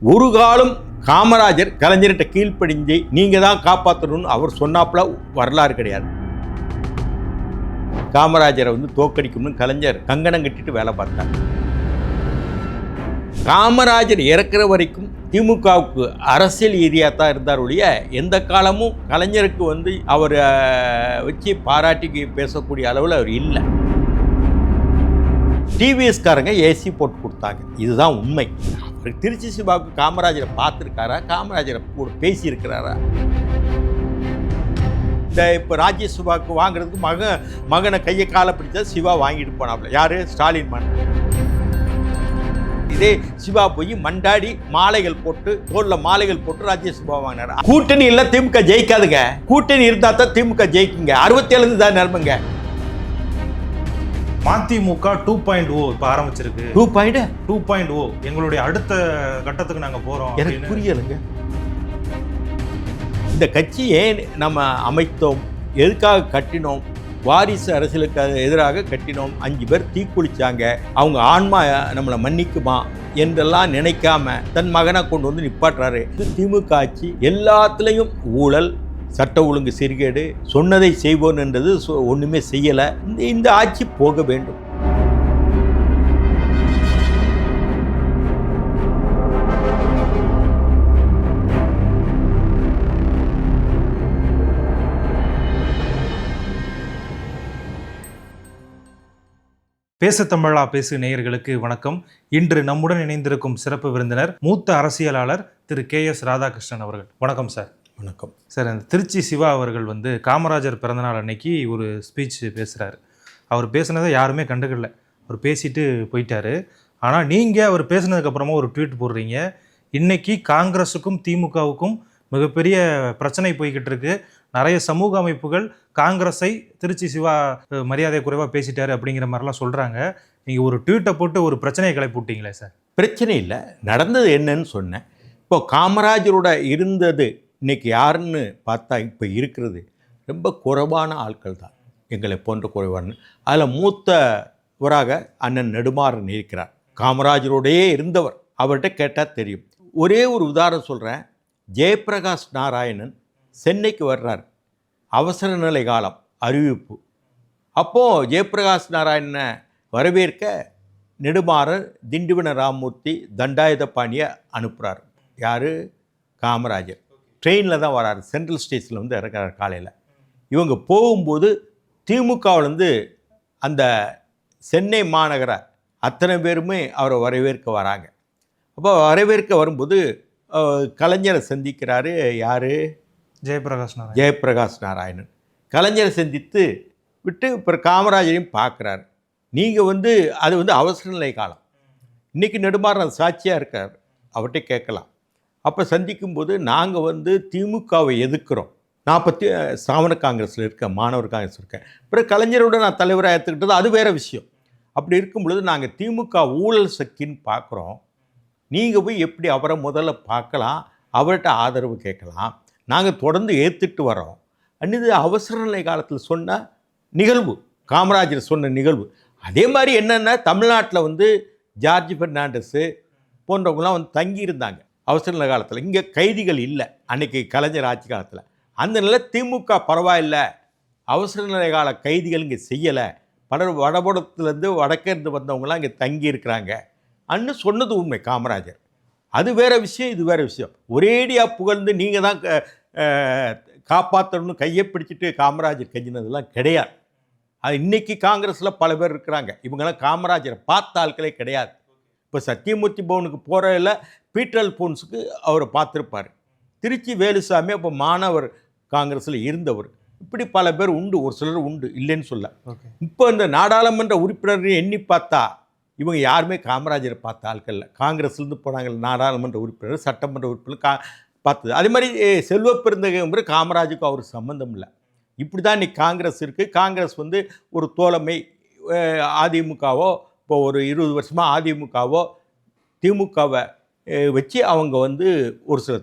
ஒரு காலம் காமராஜர் கலைஞர்கிட்ட கீழ்ப்படிஞ்சு நீங்க தான் காப்பாற்றணும்னு அவர் சொன்னாப்புல வரலாறு கிடையாது. காமராஜரை தோக்கடிக்கணும்னு கலைஞர் கங்கணம் கட்டிட்டு வேலை பார்த்தார். காமராஜர் இறக்குற வரைக்கும் திமுகவுக்கு அரசியல் ரீதியாக தான் இருந்தார் ஒழிய எந்த காலமும் கலைஞருக்கு அவரை வச்சு பாராட்டி பேசக்கூடிய அளவில் அவர் இல்லை. டிவிஎஸ்காரங்க ஏசி போட்டு கொடுத்தாங்க, இதுதான் உண்மை. அவர் திருச்சி சிவாவுக்கு காமராஜரை பார்த்துருக்காரா, காமராஜரை கூட பேசியிருக்கிறாரா? இந்த இப்போ ராஜ்யசபாவுக்கு வாங்குறதுக்கு மகனை கையை காலை பிடிச்சா சிவா வாங்கிட்டு போனாப்புல. யார்? ஸ்டாலின் மகன். இதே சிவா போய் மண்டாடி மாலைகள் போட்டு தோளில் மாலைகள் போட்டு ராஜ்யசபா வாங்கினார். கூட்டணி இல்லை, திமுக ஜெயிக்காதுங்க. கூட்டணி இருந்தால் தான் திமுக ஜெயிக்குங்க. 67 தான் நிரம்புங்க. மதிமுக 2.0 இப்போ ஆரம்பிச்சிருக்கு. 2.0 எங்களுடைய அடுத்த கட்டத்துக்கு நாங்கள் போகிறோம். எனக்கு புரியலைங்க. இந்த கட்சி ஏன் நம்ம அமைத்தோம், எதுக்காக கட்டினோம்? வாரிசு அரசியலுக்கு எதிராக கட்டினோம். 5 பேர் தீக்குளிச்சாங்க, அவங்க ஆன்மா நம்மளை மன்னிக்குமா என்றெல்லாம் நினைக்காம தன் மகனை கொண்டு நிப்பாட்டுறாரு. திமுக ஆட்சி எல்லாத்துலேயும் ஊழல், சட்ட ஒழுங்கு சீர்கேடு, சொன்னதை செய்வோம் என்றது ஒன்றுமே செய்யலை. இந்த ஆட்சி போக வேண்டும். பேச தமிழா பேசு நேயர்களுக்கு வணக்கம். இன்று நம்முடன் இணைந்திருக்கும் சிறப்பு விருந்தினர் மூத்த அரசியலாளர் திரு KS ராதாகிருஷ்ணன் அவர்கள். வணக்கம் சார். வணக்கம் சார். இந்த திருச்சி சிவா அவர்கள் காமராஜர் பிறந்தநாள் அன்னைக்கு ஒரு ஸ்பீச் பேசுகிறாரு. அவர் பேசுனதை யாருமே கண்டுக்கல, அவர் பேசிட்டு போயிட்டாரு. ஆனால் நீங்கள் அவர் பேசுனதுக்கப்புறமா ஒரு ட்வீட் போடுறீங்க, இன்னைக்கு காங்கிரஸுக்கும் திமுகவுக்கும் மிகப்பெரிய பிரச்சனை போய்கிட்டு இருக்கு, நிறைய சமூக அமைப்புகள் காங்கிரஸை திருச்சி சிவா மரியாதை குறைவாக பேசிட்டாரு அப்படிங்கிற மாதிரிலாம் சொல்கிறாங்க. நீங்கள் ஒரு ட்வீட்டை போட்டு ஒரு பிரச்சனையை கிளப்பி விட்டீங்களே சார். பிரச்சனை இல்லை, நடந்தது என்னன்னு சொன்னேன். இப்போ காமராஜரோட இருந்தது இன்னைக்கு யாருன்னு பார்த்தா இப்போ இருக்கிறது ரொம்ப குறைவான ஆட்கள் தான், எங்களை போன்ற குறைவான. அதில் மூத்தவராக அண்ணன் நெடுமாறன் இருக்கிறார், காமராஜரோடையே இருந்தவர். அவர்கிட்ட கேட்டால் தெரியும். ஒரே ஒரு உதாரணம் சொல்கிறேன். ஜெயபிரகாஷ் நாராயணன் சென்னைக்கு வர்றார், அவசர நிலை காலம் அறிவிப்பு. அப்போது ஜெயபிரகாஷ் நாராயணனை வரவேற்க நெடுமாறன் திண்டிவன ராமமூர்த்தி தண்டாயுதபாணியை அனுப்புகிறார். யார்? காமராஜர். ட்ரெயினில் தான் வராரு, சென்ட்ரல் ஸ்டேஷனில் இறக்குறாரு காலையில். இவங்க போகும்போது திமுகவிலேருந்து அந்த சென்னை மாநகர அத்தனை பேருமே அவரை வரவேற்க வராங்க. அப்போ வரவேற்க வரும்போது கலைஞரை சந்திக்கிறாரு. யார்? ஜெயபிரகாஷ் நாராயணன். கலைஞரை சந்தித்து விட்டு அப்புறம் காமராஜரையும் பார்க்குறாரு. நீங்கள் அது அவசர நிலை காலம். இன்றைக்கி நெடுமாறன் சாட்சியாக இருக்கார், அவர்கிட்ட கேட்கலாம். அப்போ சந்திக்கும்போது நாங்கள் திமுகவை எதிர்க்கிறோம். நான் பற்றி சாமன காங்கிரஸில் இருக்கேன், மாணவர் காங்கிரஸ் இருக்கேன். அப்புறம் கலைஞரோட நான் தலைவராக எடுத்துக்கிட்டது அது வேறு விஷயம். அப்படி இருக்கும் பொழுது நாங்கள் திமுக ஊழல் சக்தின்னு பார்க்குறோம். நீங்கள் போய் எப்படி அவரை முதல்ல பார்க்கலாம், அவர்கிட்ட ஆதரவு கேட்கலாம். நாங்கள் தொடர்ந்து ஏற்றுட்டு வரோம். அன்னிது அவசர நிலை காலத்தில் சொன்ன நிகழ்வு, காமராஜர் சொன்ன நிகழ்வு. அதே மாதிரி என்னென்னா தமிழ்நாட்டில் ஜார்ஜ் பெர்னாண்டஸு போன்றவங்களாம் தங்கியிருந்தாங்க அவசர நிலை காலத்தில். இங்கே கைதிகள் இல்லை அன்றைக்கி கலைஞர் ஆட்சி காலத்தில். அந்த நிலை திமுக பரவாயில்லை, அவசர நிலை கால கைதிகள் இங்கே செய்யலை, பலர் வடபுறத்துலேருந்து வடக்கேருந்து வந்தவங்களாம் இங்கே தங்கியிருக்கிறாங்க அன்னு சொன்னது உண்மை காமராஜர். அது வேறு விஷயம், இது வேறு விஷயம். ஒரேடியாக புகழ்ந்து நீங்கள் தான் காப்பாற்றணும்னு கையை பிடிச்சிட்டு காமராஜர் கெஞ்சினதெல்லாம் கிடையாது. அது இன்றைக்கி காங்கிரஸில் பல பேர் இருக்கிறாங்க, இவங்கெல்லாம் காமராஜரை பார்த்த ஆட்களே கிடையாது. இப்போ சத்தியமூர்த்தி பவனுக்கு போகிறதில் பீட்டர் அல்போன்ஸுக்கு அவரை பார்த்துருப்பார். திருச்சி வேலுசாமி அப்போ மாணவர் காங்கிரஸில் இருந்தவர். இப்படி பல பேர் உண்டு, ஒரு சிலர் உண்டு, இல்லைன்னு சொல்ல. இப்போ இந்த நாடாளுமன்ற உறுப்பினர்கள் எண்ணி பார்த்தா இவங்க யாருமே காமராஜரை பார்த்த ஆட்கள் இல்லை. காங்கிரஸ்லேருந்து போனாங்க நாடாளுமன்ற உறுப்பினர், சட்டமன்ற உறுப்பினர் பார்த்தது. அதே மாதிரி செல்வ பெருந்தகை காமராஜுக்கும் அவருக்கு சம்மந்தம் இல்லை. இப்படி தான் இன்றைக்கி காங்கிரஸ் இருக்குது. காங்கிரஸ் ஒரு தோழமை. அதிமுகவோ இப்போ ஒரு 20 வருஷமாக அதிமுகவோ திமுகவை வச்சு அவங்க ஒரு சில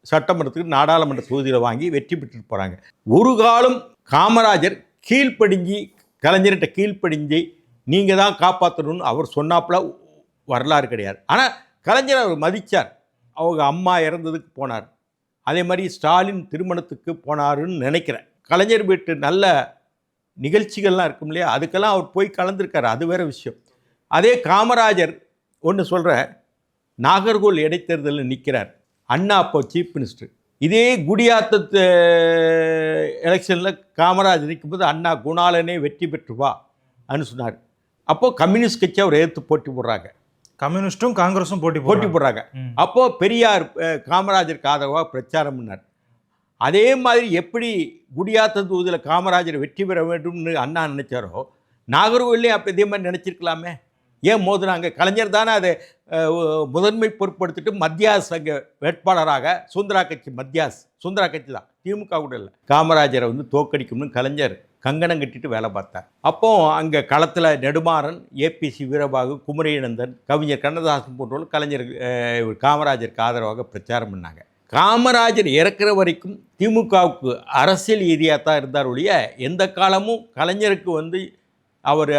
சட்டமன்றத்துக்கு நாடாளுமன்ற தொகுதியில் வாங்கி வெற்றி பெற்றுட்டு போகிறாங்க. ஒரு காலம் காமராஜர் கீழ்ப்படிஞ்சு கலைஞர்கிட்ட கீழ்ப்படிஞ்சு நீங்கள் தான் காப்பாற்றணும்னு அவர் சொன்னாப்புல வரலாறு கிடையாது. ஆனால் கலைஞர் அவர் மதித்தார். அவங்க அம்மா இறந்ததுக்கு போனார். அதே மாதிரி ஸ்டாலின் திருமணத்துக்கு போனாருன்னு நினைக்கிறேன். கலைஞர் வீட்டு நல்ல நிகழ்ச்சிகள்லாம் இருக்கும் இல்லையா, அதுக்கெல்லாம் அவர் போய் கலந்துருக்காரு, அது வேறு விஷயம். அதே காமராஜர் ஒன்று சொல்கிறேன், நாகர்கோவில் இடைத்தேர்தலில் நிற்கிறார். அண்ணா அப்போ சீஃப் மினிஸ்டர். இதே குடியாத்தத்து எலெக்ஷனில் காமராஜர் நிற்கும்போது அண்ணா குணாலனே வெற்றி பெற்று வா அப்படின்னு சொன்னார். அப்போது கம்யூனிஸ்ட் கட்சி அவர் எதிர்த்து போட்டி போடுறாங்க. கம்யூனிஸ்ட்டும் காங்கிரஸும் போட்டி போடுறாங்க. அப்போது பெரியார் காமராஜருக்கு ஆதரவாக பிரச்சாரம் பண்ணார். அதே மாதிரி எப்படி குடியாத்த தொகுதியில் காமராஜர் வெற்றி பெற வேண்டும்னு அண்ணா நினைச்சாரோ, நாகர்கோவிலையும் அப்போ இதே மாதிரி நினச்சிருக்கலாமே. ஏன் மோதுனாங்க? கலைஞர் தானே அதை முதன்மை பொறுப்படுத்திட்டு மத்தியாஸ் அங்கே வேட்பாளராக சுந்தரா கட்சி, மத்தியாஸ் சுந்தரா கட்சி தான், திமுக கூட இல்லை. காமராஜரை தோக்கடிக்கணும்னு கலைஞர் கங்கணம் கட்டிட்டு வேலை பார்த்தார். அப்போது அங்கே களத்தில் நெடுமாறன், ஏபிசி வீரபாகு, குமரியானந்தன், கவிஞர் கண்ணதாசன் போன்றவர்கள் கலைஞர் காமராஜருக்கு ஆதரவாக பிரச்சாரம் பண்ணாங்க. காமராஜர் இறக்குற வரைக்கும் திமுகவுக்கு அரசியல் ரீதியாக தான் இருந்தார் ஒழிய எந்த காலமும் கலைஞருக்கு அவர்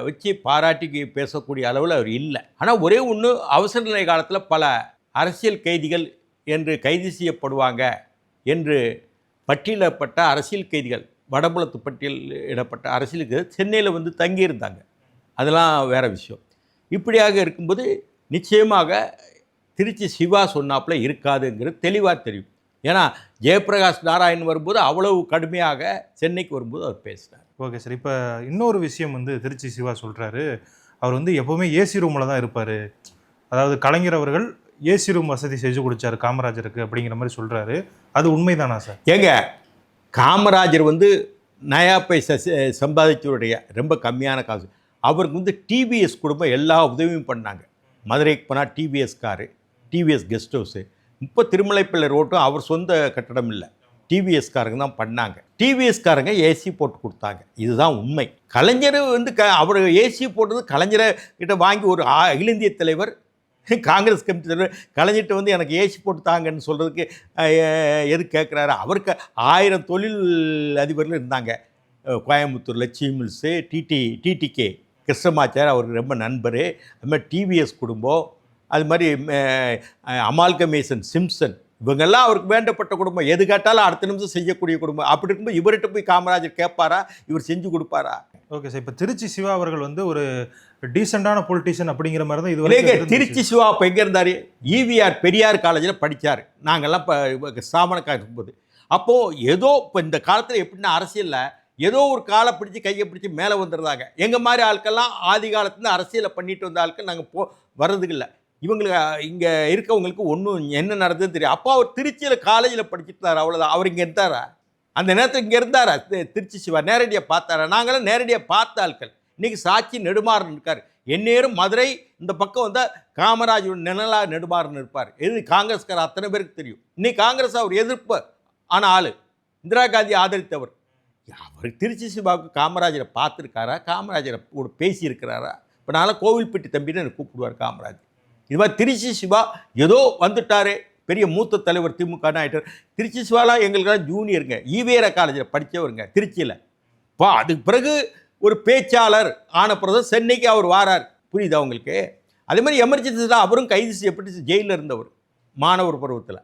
வச்சு பாராட்டி பேசக்கூடிய அளவில் அவர் இல்லை. ஆனால் ஒரே ஒன்று, அவசர நிலை காலத்தில் பல அரசியல் கைதிகள் என்று கைது செய்யப்படுவாங்க என்று பட்டியலிடப்பட்ட அரசியல் கைதிகள், வடபுலத்து பட்டியலிடப்பட்ட அரசியல் கைதிகள் சென்னையில் தங்கியிருந்தாங்க. அதெல்லாம் வேறு விஷயம். இப்படியாக இருக்கும்போது நிச்சயமாக திருச்சி சிவா சொன்னாப்பில் இருக்காதுங்கிறது தெளிவாக தெரியும். ஏன்னா ஜெயபிரகாஷ் நாராயண் வரும்போது அவ்வளவு கடுமையாக சென்னைக்கு வரும்போது அவர் பேசினார். Okay sir. இப்போ இன்னொரு விஷயம் திருச்சி சிவா சொல்கிறாரு, அவர் எப்போவுமே ஏசி ரூமில் தான் இருப்பார். அதாவது கலைஞர் அவர்கள் ஏசி ரூம் வசதி செஞ்சு கொடுத்தாரு காமராஜருக்கு அப்படிங்கிற மாதிரி சொல்கிறாரு. அது உண்மைதானா சார்? ஏங்க, காமராஜர் நயா பைசா சம்பாதிச்சவருடைய ரொம்ப கம்மியான காசு. அவருக்கு டிவிஎஸ் குடும்பம் எல்லா உதவியும் பண்ணாங்க. மதுரைக்கு போனால் TVS car, TVS guest house. இப்போ திருமலைப்பிள்ளை ரோட்டும் அவர் சொந்த கட்டடம் இல்லை, டிவிஎஸ் காரங்க தான் பண்ணாங்க. டிவிஎஸ் காரங்க ஏசி போட்டு கொடுத்தாங்க. இதுதான் உண்மை. கலைஞர் அவர் ஏசி போட்டது கலைஞரை கிட்ட வாங்கி ஒரு அகில இந்திய தலைவர், காங்கிரஸ் கமிட்டி தலைவர் கலைஞர்கிட்ட எனக்கு ஏசி போட்டு தாங்கன்னு சொல்கிறதுக்கு எது கேட்குறாரு? அவருக்கு 1000 தொழில் அதிபர்கள் இருந்தாங்க. கோயம்புத்தூர் லட்சுமி மில்ஸு, டிடிகே கிருஷ்ணமாச்சார் அவருக்கு ரொம்ப நண்பர். அது மாதிரி டிவிஎஸ் குடும்பம், அது மாதிரி அமால்கமேசன் சிம்சன், இவங்கெல்லாம் அவருக்கு வேண்டப்பட்ட குடும்பம். எது கேட்டாலும் அடுத்த நிமிஷம் செய்யக்கூடிய குடும்பம். அப்படி இருக்கும்போது இவர்கிட்ட போய் காமராஜர் கேட்பாரா? இவர் செஞ்சு கொடுப்பாரா? Okay sir. இப்போ திருச்சி சிவா அவர்கள் ஒரு டீசெண்டான பொலிட்டிஷியன் அப்படிங்கிற மாதிரி தான் இது. திருச்சி சிவா இப்போ எங்கே இருந்தார்? ஈவிஆர் பெரியார் காலேஜில் படித்தார். நாங்கள்லாம் இப்போ ஸ்தாபனக்காக இருக்கும்போது. அப்போது ஏதோ இப்போ இந்த காலத்தில் எப்படின்னா அரசியலில் ஏதோ ஒரு காலை பிடிச்சி கையை பிடிச்சி மேலே வந்துடுறாங்க. எங்கள் மாதிரி ஆட்கள்லாம் ஆதி காலத்துலேருந்து அரசியலை பண்ணிட்டு வந்த ஆட்கள் நாங்கள் வர்றதுக்கு இல்லை. இவங்களுக்கு இங்கே இருக்கவங்களுக்கு ஒன்றும் என்ன நடந்ததுன்னு தெரியும். அப்போ அவர் திருச்சியில் காலேஜில் படிச்சுட்டார், அவ்வளோதான். அவர் இங்கே இருந்தாரா? அந்த நேரத்தில் இங்கே இருந்தாரா? திருச்சி சிவா நேரடியாக பார்த்தாரா? நாங்களாம் நேரடியாக பார்த்த ஆட்கள். இன்றைக்கி சாட்சி நெடுமாறன் இருக்கார். எந்நேரம் மதுரை இந்த பக்கம் வந்தால் காமராஜோட நிழலாக நெடுமாறன் இருப்பார். எது காங்கிரஸ்கார அத்தனை பேருக்கு தெரியும். இன்னைக்கு காங்கிரஸ் அவர் எதிர்ப்பு ஆன ஆள், இந்திரா காந்தி ஆதரித்தவர். அவர் திருச்சி சிவாவுக்கு காமராஜரை பார்த்துருக்காரா? காமராஜரை கூட பேசியிருக்கிறாரா? இப்போ நான்லாம் கோவில்பட்டி தம்பின்னு எனக்கு கூப்பிடுவார் காமராஜர். இது மாதிரி திருச்சி சிவா ஏதோ வந்துட்டார், பெரிய மூத்த தலைவர் திமுகன்னு ஆகிட்டார். திருச்சி சிவாலாம் எங்களுக்கெல்லாம் ஜூனியருங்க, ஈவேரா காலேஜில் படித்தவருங்க திருச்சியில். அதுக்கு பிறகு ஒரு பேச்சாளர் ஆன பிறகு சென்னைக்கு அவர் வாரார். புரியுதா உங்களுக்கு? அதே மாதிரி எமர்ஜென்சியில் அவரும் கைது செய்யப்பட்டு ஜெயிலில் இருந்தவர் மாணவர் பருவத்தில்.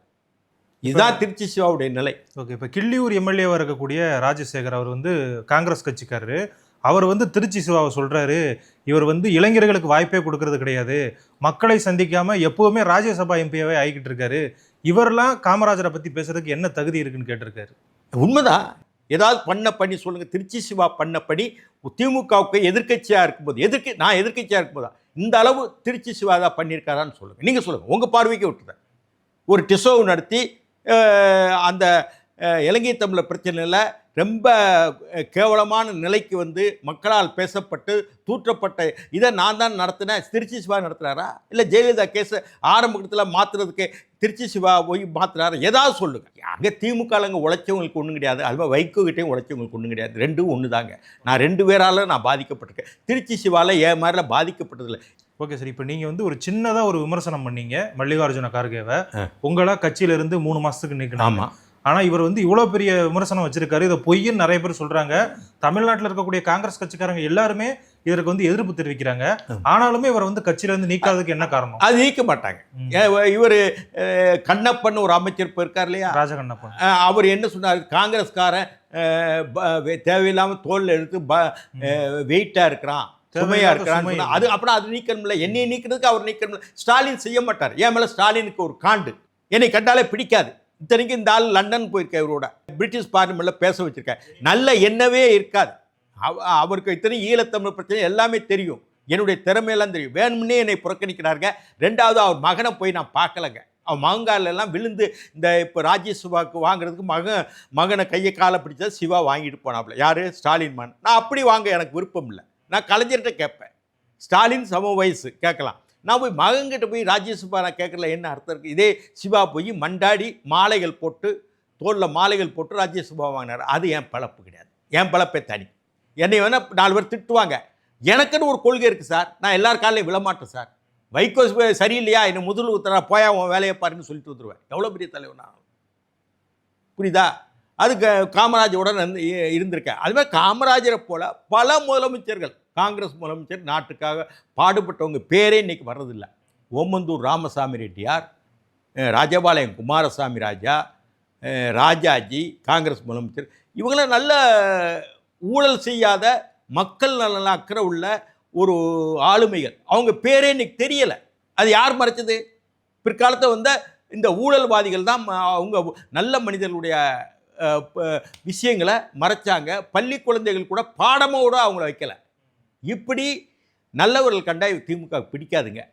இதுதான் திருச்சி சிவாவுடைய நிலை. ஓகே. இப்போ கிள்ளியூர் எம்எல்ஏவாக இருக்கக்கூடிய ராஜசேகர் அவர் காங்கிரஸ் கட்சிக்காரரு. அவர் திருச்சி சிவாவை சொல்கிறாரு, இவர் இளைஞர்களுக்கு வாய்ப்பே கொடுக்கறது கிடையாது, மக்களை சந்திக்காமல் எப்போவுமே ராஜ்யசபா எம்பியாவே ஆகிக்கிட்டு இருக்காரு, இவரெல்லாம் காமராஜரை பற்றி பேசுறதுக்கு என்ன தகுதி இருக்குன்னு கேட்டிருக்காரு. உண்மைதான். ஏதாவது பண்ணி சொல்லுங்கள். திருச்சி சிவா பண்ணப்படி திமுகவுக்கு எதிர்கட்சியாக இருக்கும்போது, நான் எதிர்கட்சியாக இருக்கும்போதா இந்த அளவு திருச்சி சிவா தான் பண்ணியிருக்காரான்னு சொல்லுங்கள். நீங்கள் சொல்லுங்கள், உங்கள் பார்வைக்கு விட்டுறேன். ஒரு டிசோவ் நடத்தி அந்த இலங்கை தமிழர் பிரச்சனையில் ரொம்ப கேவலமான நிலைக்கு மக்களால் பேசப்பட்டு தூற்றப்பட்ட இதை நான் தான் நடத்தினேன், திருச்சி சிவா நடத்துகிறாரா? இல்லை ஜெயலலிதா கேஸை ஆரம்பத்தில் மாற்றுறதுக்கு திருச்சி சிவா போய் மாற்றுறாரா? ஏதாவது சொல்லுங்கள். அங்கே திமுகவில் அங்கே உழைச்சவங்களுக்கு ஒன்றும் கிடையாது, அது மாதிரி வைகோகிட்டையும் உழைச்சவங்களுக்கு ஒன்றும் கிடையாது. ரெண்டும் ஒன்று தாங்க. நான் 2 பேரால் நான் பாதிக்கப்பட்டிருக்கேன். திருச்சி சிவாவில் ஏன் மாதிரிலாம் பாதிக்கப்பட்டதில்லை. Okay sir. இப்போ நீங்கள் ஒரு சின்னதாக ஒரு விமர்சனம் பண்ணீங்க மல்லிகார்ஜுன கார்கேவை. உங்களா கட்சியிலிருந்து 3 மாதத்துக்கு நிற்கணும். ஆமாம். ஆனால் இவர் இவ்வளோ பெரிய விமர்சனம் வச்சிருக்காரு. இதை பொய்ன்னு நிறைய பேர் சொல்கிறாங்க. தமிழ்நாட்டில் இருக்கக்கூடிய காங்கிரஸ் கட்சிக்காரங்க எல்லாருமே இதற்கு வந்து எதிர்ப்பு தெரிவிக்கிறாங்க. ஆனாலுமே இவர் வந்து கட்சியில இருந்து நீக்காததுக்கு என்ன காரணம்? அது நீக்க மாட்டாங்க. இவர் கண்ணப்பன் ஒரு அமைச்சர் இப்போ இருக்கார் இல்லையா, ராஜகண்ணப்பன், அவர் என்ன சொன்னார், காங்கிரஸ்காரன் தேவையில்லாமல் தோல்ல எடுத்து வெயிட்டாக இருக்கிறான், சுமையா இருக்கிறான்னு. அது அப்புறம் அது நீக்கணும்ல, என்னை நீக்கிறதுக்கு அவர் நீக்கணும்ல. ஸ்டாலின் செய்ய மாட்டார். என் மேலே ஸ்டாலினுக்கு ஒரு காண்டு, என்னை கண்டாலே பிடிக்காது. இத்தனைக்கும் இந்த ஆள் லண்டன் போயிருக்க, இவரோட பிரிட்டிஷ் பார்லிமெண்ட்ல பேச வச்சிருக்க, நல்ல எண்ணவே இருக்காது அவருக்கு. இத்தனை ஈழத்தமிழ் பிரச்சனை எல்லாமே தெரியும், என்னுடைய திறமையெல்லாம் தெரியும். வேணும்னே என்னை புறக்கணிக்கிறாருங்க. ரெண்டாவது அவர் மகனை போய் நான் பார்க்கலங்க. அவன் மகங்கால எல்லாம் விழுந்து இந்த இப்போ ராஜ்யசபாவுக்கு வாங்குறதுக்கு மகனை கையை காலை பிடிச்சா சிவா வாங்கிட்டு போனாப்புல. யார்? ஸ்டாலின் மகன். நான் அப்படி வாங்க எனக்கு விருப்பம் இல்லை. நான் கலைஞர்கிட்ட கேட்பேன். ஸ்டாலின் சம வயசு கேட்கலாம். நான் போய் மகன்கிட்ட போய் ராஜ்யசபா நான் கேட்கல, என்ன அர்த்தம் இருக்குது? இதே சிவா போய் மண்டாடி மாலைகள் போட்டு, தோளில் மாலைகள் போட்டு ராஜ்யசபா வாங்கினார். அது என் பழப்பு கிடையாது. என் பழப்பே தனி. என்னை வேணால் 4 பேர் திட்டுவாங்க. எனக்குன்னு ஒரு கொள்கை இருக்குது சார். நான் எல்லார் காலையும் விழமாட்டேன் சார். வைகோ சரியில்லையா, என்னை முதல் ஊத்துறா, போயா உன் வேலையை பாருன்னு சொல்லிட்டு வந்துடுவேன். எவ்வளோ பெரிய தலைவர் நான், புரியுதா? அதுக்கு காமராஜருடன் இருந்திருக்கேன். அதுமாதிரி காமராஜரை போல் பல முதலமைச்சர்கள், காங்கிரஸ் முதலமைச்சர், நாட்டுக்காக பாடுபட்டவங்க பேரே இன்றைக்கி வர்றதில்லை. ஓமந்தூர் ராமசாமி ரெட்டியார், ராஜபாளையம் குமாரசாமி ராஜா, ராஜாஜி, காங்கிரஸ் முதலமைச்சர், இவங்களாம் நல்ல ஊழல் செய்யாத, மக்கள் நல்ல அக்கறை உள்ள ஒரு ஆளுமைகள். அவங்க பேரே இன்னைக்கு தெரியலை. அது யார் மறைச்சது? பிற்காலத்தில் வந்த இந்த ஊழல்வாதிகள் தான் அவங்க நல்ல மனிதர்களுடைய விஷயங்களை மறைச்சாங்க. பள்ளி குழந்தைகள் கூட பாடமோடு அவங்கள வைக்கலை. இப்படி நல்லவர்கள் கண்டா திமுக பிடிக்காதுங்க.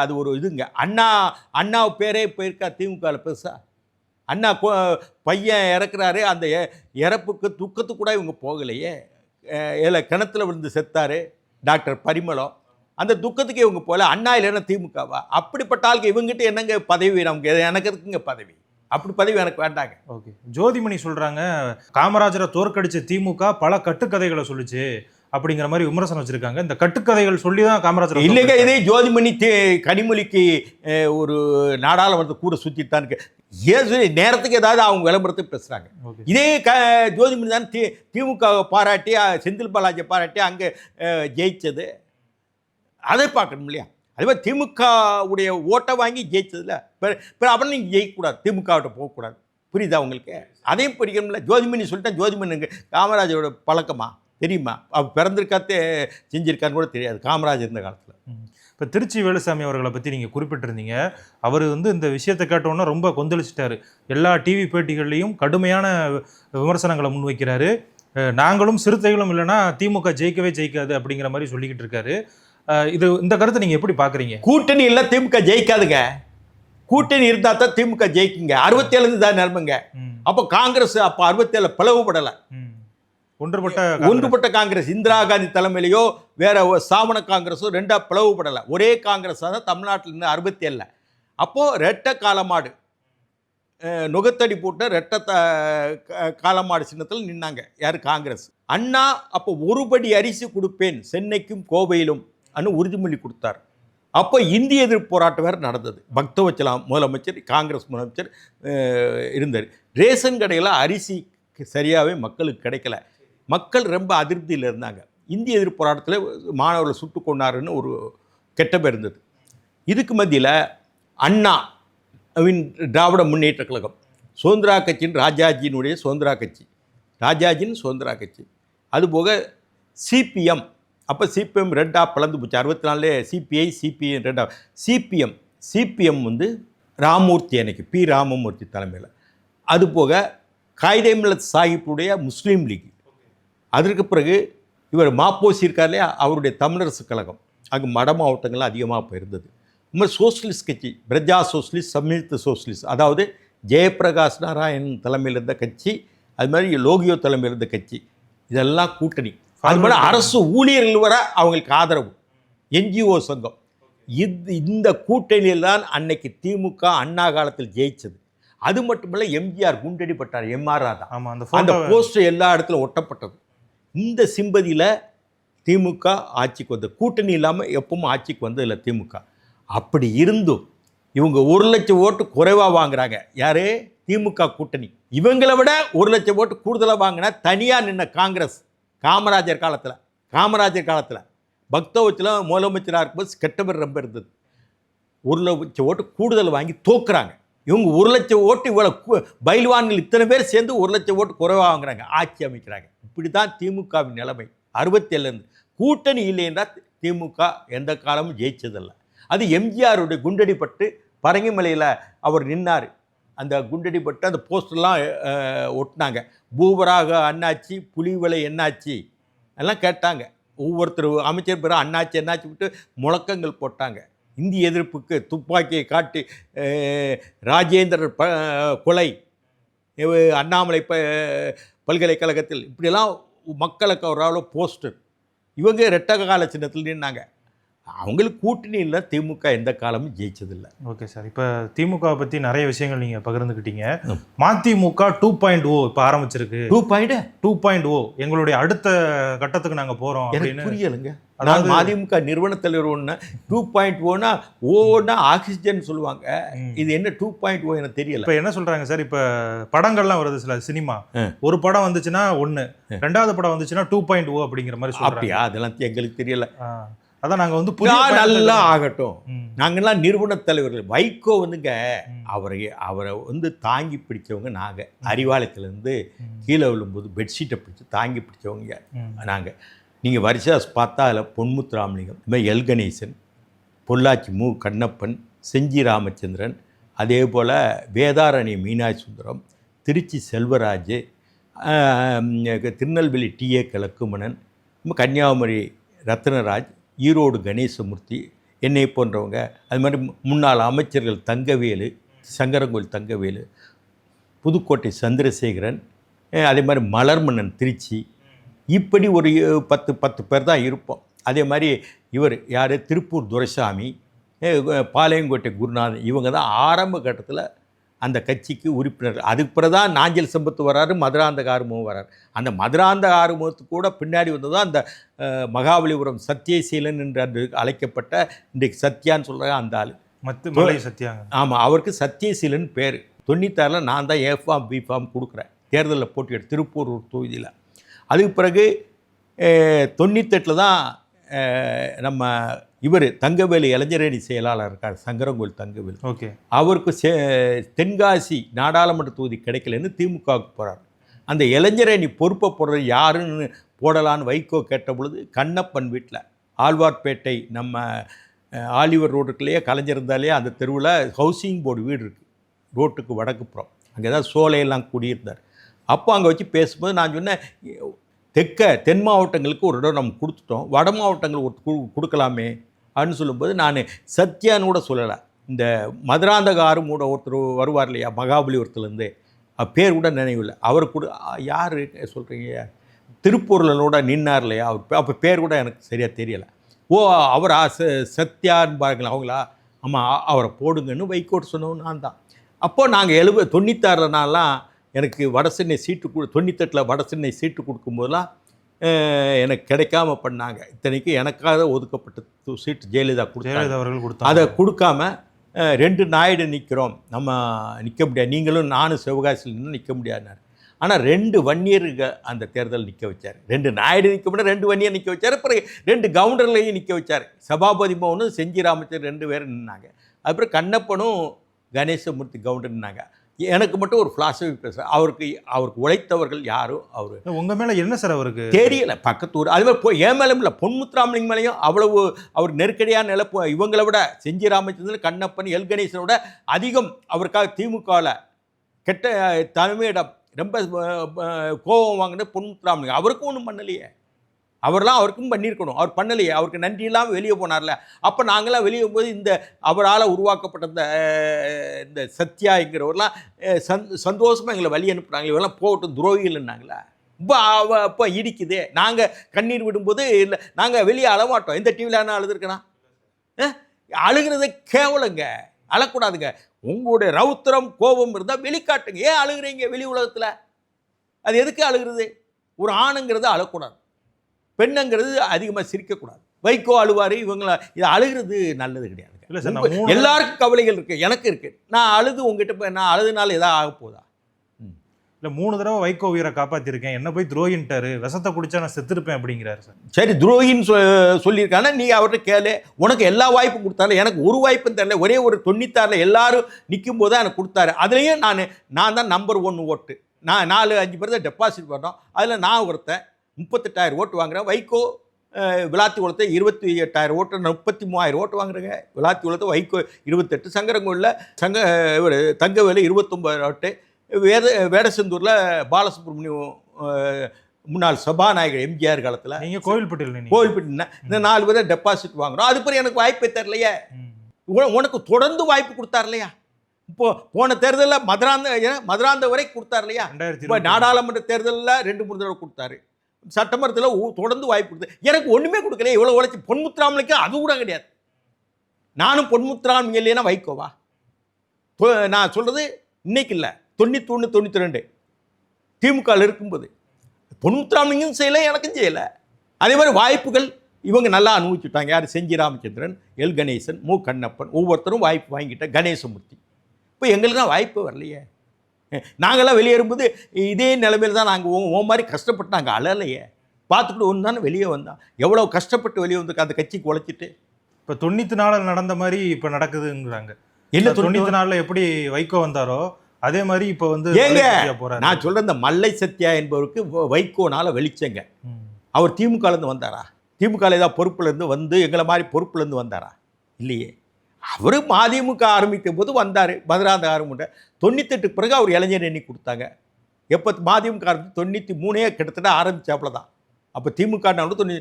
அது ஒரு இதுங்க. அண்ணா பேரே போயிருக்கா திமுகவில் பெருசா? அண்ணா பையன் இறக்குறாரு, அந்த இறப்புக்கு துக்கத்துக்கு கூட இவங்க போகலையே. கிணத்துல விழுந்து செத்தாரு டாக்டர் பரிமளம், அந்த துக்கத்துக்கு இவங்க போகல. அண்ணா இல்லைன்னா திமுகவா? அப்படிப்பட்ட ஆளுக்கு இவங்ககிட்ட என்னங்க பதவி? நமக்கு எனக்கு இருக்குங்க பதவி, அப்படி பதவி எனக்கு வேண்டாங்க. ஓகே, ஜோதிமணி சொல்கிறாங்க, காமராஜரை தோற்கடிச்ச திமுக பல கட்டுக்கதைகளை சொல்லிச்சு அப்படிங்கிற மாதிரி விமர்சனம் வச்சுருக்காங்க. இந்த கட்டுக்கதைகள் சொல்லி தான் காமராஜர் இல்லைங்க. இதே ஜோதிமணி கனிமொழிக்கு ஒரு நாடாளுமன்றத்தை கூட சுற்றிட்டான்னு நேரத்துக்கு ஏதாவது அவங்க விளம்பரத்துக்கு பேசுகிறாங்க. இதே ஜோதிமணி தான் திமுக பாராட்டி, செந்தில் பாலாஜியை பாராட்டி அங்கே ஜெயிச்சது. அதை பார்க்கணும் இல்லையா? அதே மாதிரி திமுகவுடைய ஓட்டை வாங்கி ஜெயிச்சதில்ல. அப்புறம் நீங்கள் ஜெயிக்கக்கூடாது, திமுகவிட்ட போகக்கூடாது. புரியுதா உங்களுக்கு? அதையும் பிடிக்கணும்ல. ஜோதிமணி சொல்லிட்டா ஜோதிமணி காமராஜரோட பழக்கமா தெரியுமா? அவர் பிறந்திருக்காத்தே செஞ்சிருக்கான்னு கூட தெரியாது காமராஜர் இருந்த காலத்தில். இப்போ திருச்சி வேலுசாமி அவர்களை பற்றி நீங்கள் குறிப்பிட்டிருந்தீங்க. அவர் வந்து இந்த விஷயத்தை கேட்டோன்னா ரொம்ப கொந்தளிச்சிட்டாரு. எல்லா டிவி பேட்டிகள்லையும் கடுமையான விமர்சனங்களை முன்வைக்கிறாரு. நாங்களும் சிறுத்தைகளும் இல்லைன்னா திமுக ஜெயிக்கவே ஜெயிக்காது அப்படிங்கிற மாதிரி சொல்லிக்கிட்டு இருக்காரு. இந்த கருத்தை நீங்கள் எப்படி பார்க்குறீங்க? கூட்டணி இல்லை, திமுக ஜெயிக்காதுங்க. கூட்டணி இருந்தால் தான் திமுக ஜெயிக்குங்க. 67 தான் நிலைமைங்க. அப்போ காங்கிரஸ் அப்போ 67 பிளவுபடலை. ஒன்றுபட்ட காங்கிரஸ் இந்திரா காந்தி தலைமையிலையோ வேற சாமண காங்கிரஸோ ரெண்டா பிளவுபடலை. ஒரே காங்கிரஸ் தான் தமிழ்நாட்டில் இருந்து 67. அப்போது ரெட்டை காலமாடு, நுகத்தடி போட்ட ரெட்டை காலமாடு சின்னத்தில் நின்னாங்க. யார்? காங்கிரஸ். அண்ணா அப்போ ஒரு படி அரிசி கொடுப்பேன் சென்னைக்கும் கோவையிலும் அன்னு உறுதிமொழி கொடுத்தார். அப்போ இந்திய எதிர்ப்பு போராட்டம் வேறு நடந்தது. பக்தவச்சலம் முதலமைச்சர், காங்கிரஸ் முதலமைச்சர் இருந்தார். ரேஷன் கடையில் அரிசி சரியாகவே மக்களுக்கு கிடைக்கல. மக்கள் ரொம்ப அதிருப்தியில் இருந்தாங்க. இந்திய எதிர்ப்பு போராட்டத்தில் மாணவர்களை சுட்டு கொண்டாருன்னு ஒரு கெட்ட பேர் இருந்தது. இதுக்கு மத்தியில் அண்ணா திராவிட முன்னேற்ற கழகம், சுதந்திரா கட்சியின் ராஜாஜியினுடைய சுதந்திரா கட்சி, ராஜாஜின் சுதந்திரா கட்சி, அதுபோக சிபிஎம். அப்போ சிபிஎம் ரெண்டாக பிளந்து போச்சு. 64 சிபிஐ சிபிஎம் ரெண்டாக. சிபிஎம் வந்து ராமூர்த்தி, அன்னைக்கு பி ராமமூர்த்தி தலைமையில். அதுபோக காயிதே மில்லத் சாஹிப்புடைய முஸ்லீம் லீக். அதற்கு பிறகு இவர் மாப்போசி இருக்கார் இல்லையா, அவருடைய தமிழரசு கழகம். அங்கே மட மாவட்டங்கள்லாம் அதிகமாக போயிருந்தது. இந்த மாதிரி சோசியலிஸ்ட் கட்சி, பிரஜா சோசியலிஸ்ட், சம்யுக்த சோசியலிஸ்ட், அதாவது ஜெயபிரகாஷ் நாராயண் தலைமையில் இருந்த கட்சி, அது மாதிரி லோகியோ தலைமையில் இருந்த கட்சி, இதெல்லாம் கூட்டணி. அது மாதிரி அரசு ஊழியர்கள் வர அவங்களுக்கு ஆதரவு, என்ஜிஓ சங்கம். இந்த கூட்டணியில் தான் அன்னைக்கு திமுக அண்ணா காலத்தில் ஜெயிச்சது. அது மட்டுமல்ல, எம்ஜிஆர் குண்டடிப்பட்டார், எம்ஆர்ஆர் தான். அந்த போஸ்டர் எல்லா இடத்துல ஒட்டப்பட்டது. இந்த சிம்பதியில் திமுக ஆட்சிக்கு வந்தது. கூட்டணி இல்லாமல் எப்பவும் ஆட்சிக்கு வந்ததில்லை திமுக. அப்படி இருந்தும் இவங்க 1 லட்சம் ஓட்டு குறைவாக வாங்குறாங்க. யாரு? திமுக கூட்டணி. இவங்களை விட 1 லட்சம் ஓட்டு கூடுதலாக வாங்கினா தனியாக நின்ன காங்கிரஸ், காமராஜர் காலத்தில் காமராஜர் காலத்தில் பக்தவச்சில் முதலமைச்சராக இருக்கும்போது கெட்ட பேர் ரொம்ப இருந்தது. 1,00,000 ஓட்டு கூடுதல் வாங்கி தோக்குறாங்க. இவங்க 1,00,000 ஓட்டு இவ்வளோ பயில்வான்கள் இத்தனை பேர் சேர்ந்து 1,00,000 ஓட்டு குறைவாக வாங்குறாங்க, ஆட்சி அமைக்கிறாங்க. இப்படி தான் திமுகவின் நிலைமை. 67 கூட்டணி இல்லை என்றால் திமுக எந்த காலமும் ஜெயிச்சதில்லை. அது எம்ஜிஆருடைய குண்டடிப்பட்டு பரங்கிமலையில் அவர் நின்னார். அந்த குண்டடிப்பட்டு அந்த போஸ்டர்லாம் ஒட்டினாங்க. பூவராக அண்ணாச்சி, புலிவலை என்னாச்சி எல்லாம் கேட்டாங்க. ஒவ்வொருத்தர் அமைச்சர் பேர் அண்ணாச்சி என்னாச்சி விட்டு முழக்கங்கள் போட்டாங்க. இந்திய எதிர்ப்புக்கு துப்பாக்கியை காட்டி ராஜேந்திரர் கொலை, அண்ணாமலை பல்கலைக்கழகத்தில் இப்படியெல்லாம் மக்களுக்கு ஒரு போஸ்டர். இவங்க ரெட்டக கால சின்னத்தில் நின்னாங்க. அவங்களுக்கு கூட்டணி இல்லை, திமுக எந்த காலமும் ஜெயிச்சதில்லை. ஓகே சார், இப்போ திமுக பற்றி நிறைய விஷயங்கள் நீங்கள் பகிர்ந்துக்கிட்டீங்க. மதிமுக 2.0 இப்போ ஆரம்பிச்சிருக்கு. 2.0 எங்களுடைய அடுத்த கட்டத்துக்கு நாங்கள் போகிறோம் அப்படின்னு புரியலுங்க. அதாவது மதிமுக நிறுவன தலைவர் ஒன்று 2.0னா ஓனா ஆக்சிஜன் சொல்லுவாங்க. இது என்ன 2.0 எனக்கு தெரியல. இப்போ என்ன சொல்கிறாங்க சார், இப்போ படங்கள்லாம் வருது சில சினிமா, ஒரு படம் வந்துச்சுன்னா 1, ரெண்டாவது படம் வந்துச்சுன்னா 2.0 அப்படிங்கிற மாதிரி சொல்கிறாங்க. அப்படியா? அதெல்லாம் எங்களுக்கு தெரியல. அதான் நாங்கள் வந்து நல்லா ஆகட்டும். நாங்கள்லாம் நிறுவன தலைவர்கள். வைகோ வந்துங்க அவரை வந்து தாங்கி பிடிச்சவங்க நாங்கள். அறிவாலயத்துலேருந்து கீழே விழும்போது பெட்ஷீட்டை பிடிச்சி தாங்கி பிடிச்சவங்க நாங்கள். நீங்கள் வருஷாஸ் பார்த்தா அதில் பொன்முத்துராமலிங்கம், இதுமாதிரி எல் கணேசன், பொள்ளாச்சி மு கண்ணப்பன், செஞ்சி ராமச்சந்திரன், அதே போல் வேதாரணி மீனாட்சி சுந்தரம், திருச்சி செல்வராஜ், திருநெல்வேலி டிஏ லக்குமணன், கன்னியாகுமரி ரத்னராஜ், ஈரோடு கணேசமூர்த்தி, என்னை போன்றவங்க. அது மாதிரி முன்னாள் அமைச்சர்கள் தங்கவேலு, சங்கரங்கோயில் தங்கவேலு, புதுக்கோட்டை சந்திரசேகரன், அதே மாதிரி மலர்மன்னன் திருச்சி, இப்படி ஒரு 10 பேர் தான் இருப்போம். அதே மாதிரி இவர் யார், திருப்பூர் துரைசாமி, பாளையங்கோட்டை குருநாதன், இவங்க தான் ஆரம்ப கட்டத்தில் அந்த கட்சிக்கு உறுப்பினர். அதுக்கு பிறகு தான் நாஞ்சில் சம்பத்து வராரு, மதுராந்தக ஆறுமுகம் வரார். அந்த மதுராந்தக ஆறுமுகத்துக்கு கூட பின்னாடி வந்தது தான் அந்த மகாபலிபுரம் சத்யசீலன் என்று அன்று அழைக்கப்பட்ட, இன்றைக்கு சத்யான்னு சொல்கிறாங்க அந்த ஆள், மலை சத்யாங்க. ஆமாம், அவருக்கு சத்யசீலன் பேர். 96 நான் தான் A.Pharm B.Pharm கொடுக்குறேன், தேர்தலில் போட்டியிட்டு திருப்பூர் தொகுதியில். அதுக்கு பிறகு 98 தான் நம்ம இவர் தங்கவேலு இளைஞரணி செயலாளர் இருக்கார், சங்கரங்கோயில் தங்கவேலு. ஓகே, அவருக்கு தென்காசி நாடாளுமன்ற தொகுதி கிடைக்கலன்னு திமுகவுக்கு போகிறார். அந்த இளைஞரணி பொறுப்பை போடுறது யாருன்னு போடலான்னு வைகோ கேட்ட பொழுது கண்ணப்பன் வீட்டில் ஆழ்வார்பேட்டை நம்ம ஆலிவர் ரோடுக்குள்ளேயே கலைஞ்சிருந்தாலே அந்த தெருவில் ஹவுசிங் போர்டு வீடு இருக்குது, ரோட்டுக்கு வடக்கு புறம். அங்கே தான் சோலையெல்லாம் குடியிருந்தார். அப்போ அங்கே வச்சு பேசும்போது நான் சொன்னேன், தென் மாவட்டங்களுக்கு ஒரு இடம் நம்ம கொடுத்துட்டோம், வட மாவட்டங்கள் கொடுக்கலாமே அப்படின்னு சொல்லும்போது நான் சத்யான்னு கூட சொல்லலை. இந்த மதுராந்தக ஆறுமூட ஒருத்தர் வருவார் இல்லையா மகாபலிபுரத்துலேருந்து, பேர் கூட நினைவில்லை. அவர் கூட யார் சொல்கிறீங்க, திருப்பூரில் கூட நின்னார் இல்லையா, அவர் அப்போ பேர் கூட எனக்கு சரியாக தெரியலை. ஓ, அவர் சத்யான்னு பாருங்களா அவங்களா? ஆமாம், அவரை போடுங்கன்னு வைகோட்டு சொன்னவன் நான் தான். அப்போது நாங்கள் 96 எனக்கு வடசென்னை சீட்டு 98 வடசென்னை சீட்டு கொடுக்கும்போதெல்லாம் எனக்கு கிடைக்காம பண்ணாங்க. இத்தனைக்கு எனக்காக ஒதுக்கப்பட்ட சீட்டு ஜெயலலிதா கொடுத்தாங்க. அதை கொடுக்காம 2 நாயுடு நிற்கிறோம், நம்ம நிற்க முடியாது, நீங்களும் நானும் சிவகாசியில் நின்று நிற்க முடியாதுனார். ஆனால் 2 வன்னியருக்கு அந்த தேர்தல் நிற்க வச்சார். 2 நாயுடு நிற்க முடியாது, 2 வன்னியர் நிற்க வச்சார். அப்புறம் 2 கவுண்டர்லையும் நிற்க வச்சார். சபாபதி மோகனும் செஞ்சி ராமச்சந்திரன் 2 பேரும் நின்னாங்க. அப்புறம் கண்ணப்பனும் கணேசமூர்த்தி கவுண்டர் நின்னாங்க. எனக்கு மட்டும் ஒரு ஃபிலாசபி பேசுகிறேன், அவருக்கு உழைத்தவர்கள் யாரும் அவர் உங்கள் மேலே என்ன சார் அவருக்கு தெரியலை. பக்கத்தூர் அது மாதிரி என் மேலும் இல்லை, பொன்முத்துராமலிங்க மேலேயும் அவ்வளவு அவர் நெருக்கடியான நிலப்பு. இவங்களை விட செஞ்சி ராமச்சந்திரன், கண்ணப்பன், எல் கணேசனை விட அதிகம் அவருக்காக திமுகவில் கெட்ட தலைமையிடம் ரொம்ப கோபம் வாங்கின பொன்முத்துராமலிங்க. அவருக்கும் ஒன்றும் பண்ணலையே, அவர்லாம் அவருக்கும் பண்ணியிருக்கணும், அவர் பண்ணலையே. அவருக்கு நன்றி இல்லாமல் வெளியே போனார்ல. அப்போ நாங்களாம் வெளியே போகும்போது இந்த அவரால் உருவாக்கப்பட்ட இந்த சத்யாங்கிறவரெலாம் சந்தோஷமாக எங்களை வழி அனுப்புனாங்க. இவரெல்லாம் போகட்டும் துரோகிகள்னாங்களா? இப்போ இடிக்குதே. நாங்கள் கண்ணீர் விடும்போது இல்லை, நாங்கள் வெளியே அழமாட்டோம். எந்த டிவியில் அழுதுருக்கேனா? அழுகிறது கேவலங்க, அழக்கூடாதுங்க. உங்களுடைய ரௌத்திரம் கோபம் இருந்தால் வெளிக்காட்டுங்க. ஏன் அழுகிறீங்க வெளி உலகத்தில்? அது எதுக்கு அழுகிறது? ஒரு ஆணுங்கிறது அழக்கூடாது, பெண்ணுங்கிறது அதிகமாக சிரிக்கக்கூடாது. வைகோ அழுவார், இவங்கள இது அழுகிறது நல்லது கிடையாது. இல்லை சார், எல்லாருக்கும் கவலைகள் இருக்குது, எனக்கு இருக்குது. நான் அழுது உங்ககிட்ட நான் அழுதுனால எதாவது ஆக போதா? இல்லை 3 தடவை வைகோ உயிரை காப்பாற்றிருக்கேன், என்ன போய் துரோகின்ட்டாரு, விஷத்தை குடிச்சா நான் செத்துருப்பேன் அப்படிங்கிறாரு சார். சரி, துரோகின்னு சொல்லியிருக்காங்கன்னா நீ அவர்கிட்ட கேளு. உனக்கு எல்லா வாய்ப்பும் கொடுத்தாரு, எனக்கு ஒரு வாய்ப்பும் தரல. ஒரே ஒரு 96 எல்லாரும் நிற்கும் போது தான் எனக்கு கொடுத்தாரு. அதுலேயும் நான் தான் நம்பர் 1 ஓட்டு. நான் 4-5 பேர் தான் டெபாசிட் பண்ணோம். அதில் நான் ஒருத்தன் 38,000 ஓட்டு வாங்குறேன். வைகோ விளாத்திக்குளத்தை 28,000 ஓட்டு, 33,000 ஓட்டு வாங்குறேங்க. விளாத்திக்குளத்தை வைகோ 28, சங்கரங்கோயிலில் இவர் தங்கவேலு 29 ஓட்டு, வேடசந்தூரில் பாலசுப்ரமணியம் முன்னாள் சபாநாயகர் எம்ஜிஆர் காலத்தில் நீங்கள் கோவில்பட்டியில் இந்த 4 பேரை டெபாசிட் வாங்குறோம். அது பிறகு எனக்கு வாய்ப்பே தரலையே. உனக்கு தொடர்ந்து வாய்ப்பு கொடுத்தார் இல்லையா? இப்போ போன தேர்தலில் மதுராந்த வரை கொடுத்தார் இல்லையா? இப்போ நாடாளுமன்ற தேர்தலில் 2-3 தடவை கொடுத்தாரு. சட்டமன்றத்தில் தொடர்ந்து வாய்ப்பு கொடுத்தாரு. எனக்கு ஒன்றுமே கொடுக்கல. இவ்வளோ உழைச்சி பொன்முத்துராமலுக்கு அது கூட கிடையாது. நானும் பொன்முத்துராமன் இல்லைன்னா வைகோவா? நான் சொல்கிறது இன்னைக்கு இல்லை, 91, 92 திமுகவில் இருக்கும்போது பொன்முத்துராமலிங்கும் செய்யலை, எனக்கும் செய்யலை. அதே மாதிரி வாய்ப்புகள் இவங்க நல்லா அனுபவிச்சுட்டாங்க. யார்? செஞ்சி ராமச்சந்திரன், எல் கணேசன், மு கண்ணப்பன், ஒவ்வொருத்தரும் வாய்ப்பு வாங்கிட்ட. கணேசமூர்த்தி. இப்போ எங்களுக்கு தான் வாய்ப்பு வரலையே. நாங்கள்லாம் வெளியேறும்போது இதே நிலைமையில் தான் நாங்கள் ஓ மாதிரி கஷ்டப்பட்டு நாங்கள் அழலையே. பார்த்துக்கிட்டு ஒன்று தானே வெளியே வந்தோம். எவ்வளோ கஷ்டப்பட்டு வெளியே வந்து அந்த கட்சிக்கு உழைச்சிட்டு. இப்போ 94 நடந்த மாதிரி இப்போ நடக்குதுங்கிறாங்க. இல்லை, 94 எப்படி வைகோ வந்தாரோ அதே மாதிரி இப்போ வந்து ஏங்க நான் சொல்கிறேன், இந்த மல்லை சத்யா என்பவருக்கு வைகோனால வெளிச்சங்க. அவர் திமுகலேருந்து வந்தாரா? திமுகவில் ஏதாவது பொறுப்புலேருந்து வந்து எங்களை மாதிரி பொறுப்புலேருந்து வந்தாரா? இல்லையே. அவர் மதிமுக ஆரம்பித்த போது வந்தார். மதுராந்த ஆரம்பிட்ட 98 பிறகு அவர் இளைஞர் எண்ணி கொடுத்தாங்க. எப்போ மதிமுக ஆரம்பித்து 93 கிட்டத்தட்ட ஆரம்பித்தாப்புல தான். அப்போ திமுக 94,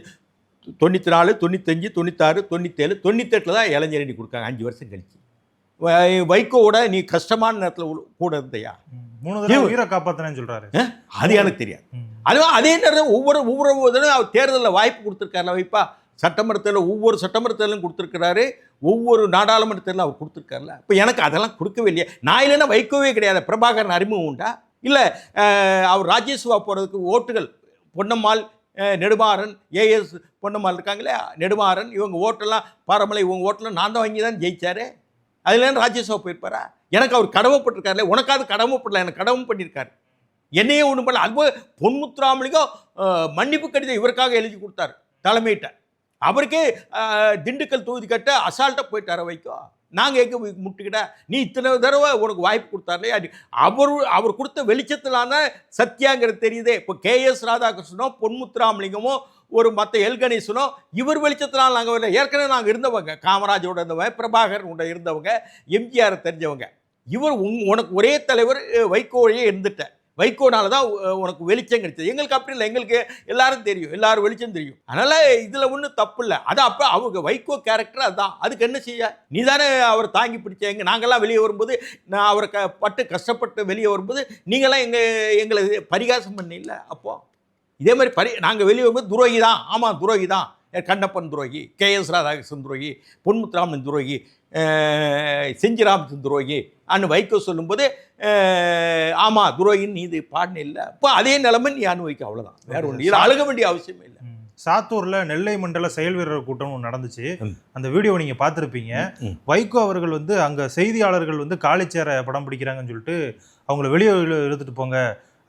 95, 96, 97, 98 தான் இளைஞர் எண்ணி கொடுக்காங்க. 5 வருஷம் கழிச்சு. வைகோவோட நீ கஷ்டமான நேரத்தில் கூட இருந்தையா? 3 தடவை உயிரை காப்பாற்றினேன்னு சொல்கிறாரு. அது எனக்கு தெரியாது. அதுவும் அதே நேரம் ஒவ்வொரு தடவை அவர் தேர்தலில் வாய்ப்பு கொடுத்துருக்காருல வைப்பா. சட்டமன்றத்தில் ஒவ்வொரு சட்டமன்றத்திலும் கொடுத்துருக்கிறாரு, ஒவ்வொரு நாடாளுமன்ற தேர்தலும் அவர் கொடுத்துருக்காருல. இப்போ எனக்கு அதெல்லாம் கொடுக்கவே இல்லையா? நான் இல்லைன்னா வைக்கவே கிடையாது. பிரபாகரன் அறிமுகம் உண்டா? இல்லை அவர் ராஜ்யசபா போகிறதுக்கு ஓட்டுகள் பொன்னம்மாள், நெடுமாறன், ஏஎஸ் பொன்னம்மாள் இருக்காங்களே, நெடுமாறன், இவங்க ஓட்டெல்லாம் பாரமலை, இவங்க ஓட்டெல்லாம் நான் தான் வாங்கி தான் ஜெயிச்சாரு. அதுலேருந்து ராஜ்யசபா போயிருப்பாரா? எனக்கு அவர் கடமைப்பட்டிருக்காருல்ல. உனக்காவது கடமைப்படல, எனக்கு கடமை பண்ணியிருக்காரு. என்னையே ஒன்றும் பண்ணல. அதுபோல் பொன்முத்துராமலிங்கம் மன்னிப்பு கடிதம் இவருக்காக எழுதி கொடுத்தாரு தலைமையிட்ட. அவருக்கே திண்டுக்கல் தொகுதி கட்ட அசால்ட்டாக போயிட்டார வைக்கோ. நாங்கள் எங்கே முட்டுக்கிட்ட? நீ இத்தனை தடவை உனக்கு வாய்ப்பு கொடுத்தாருலே. அவர் கொடுத்த வெளிச்சத்திலான சத்தியாங்கிறது தெரியுதே. இப்போ கேஎஸ் ராதாகிருஷ்ணனோ பொன்முத்துராமலிங்கமோ ஒரு மற்ற எல் கணேசனோ இவர் வெளிச்சத்தினால் நாங்கள் வரல. ஏற்கனவே நாங்கள் இருந்தவங்க, காமராஜோட இருந்தவங்க, பிரபாகரனோட இருந்தவங்க, எம்ஜிஆரை தெரிஞ்சவங்க. இவர் உனக்கு ஒரே தலைவர் வைகோவையே இருந்துட்ட. வைகோனால தான் உனக்கு வெளிச்சம் கிடைச்சது. எங்களுக்கு அப்படி இல்லை. எங்களுக்கு எல்லாரும் தெரியும், எல்லாரும் வெளிச்சம் தெரியும். அதனால் இதில் ஒன்றும் தப்பு இல்லை. அது அப்போ அவங்க வைகோ கேரக்டர் அதுதான். அதுக்கு என்ன செய்ய? நீ தானே அவர் தாங்கி பிடிச்ச. நாங்கள்லாம் வெளியே வரும்போது, நான் அவரை பட்டு கஷ்டப்பட்டு வெளியே வரும்போது நீங்களாம் எங்களை பரிகாசம் பண்ணல. அப்போது இதே மாதிரி நாங்கள் வெளியே வரும்போது துரோகி தான். ஆமாம், துரோகி தான். கண்ணப்பன் துரோகி, கேஎஸ் ராதாகிருஷ்ணன் துரோகி, பொன்முத்துராமன் துரோகி, செஞ்சி ராமச்சந்திரன் துரோகி அன்னு வைகோ சொல்லும்போது ஆமாம் துரோகின்னு நீ இது பாடின இல்லை. இப்போ அதே நிலைமை நீ அனுபவிக்க, அவ்வளோதான். வேற ஒன்று இது அழுக வேண்டிய அவசியமே இல்லை. சாத்தூரில் நெல்லை மண்டல செயல் வீரர் கூட்டம் நடந்துச்சு. அந்த வீடியோவை நீங்கள் பார்த்துருப்பீங்க. வைகோ அவர்கள் வந்து அங்கே செய்தியாளர்கள் வந்து காலிச்சேரை படம் பிடிக்கிறாங்கன்னு சொல்லிட்டு அவங்கள வெளியே எடுத்துகிட்டு போங்க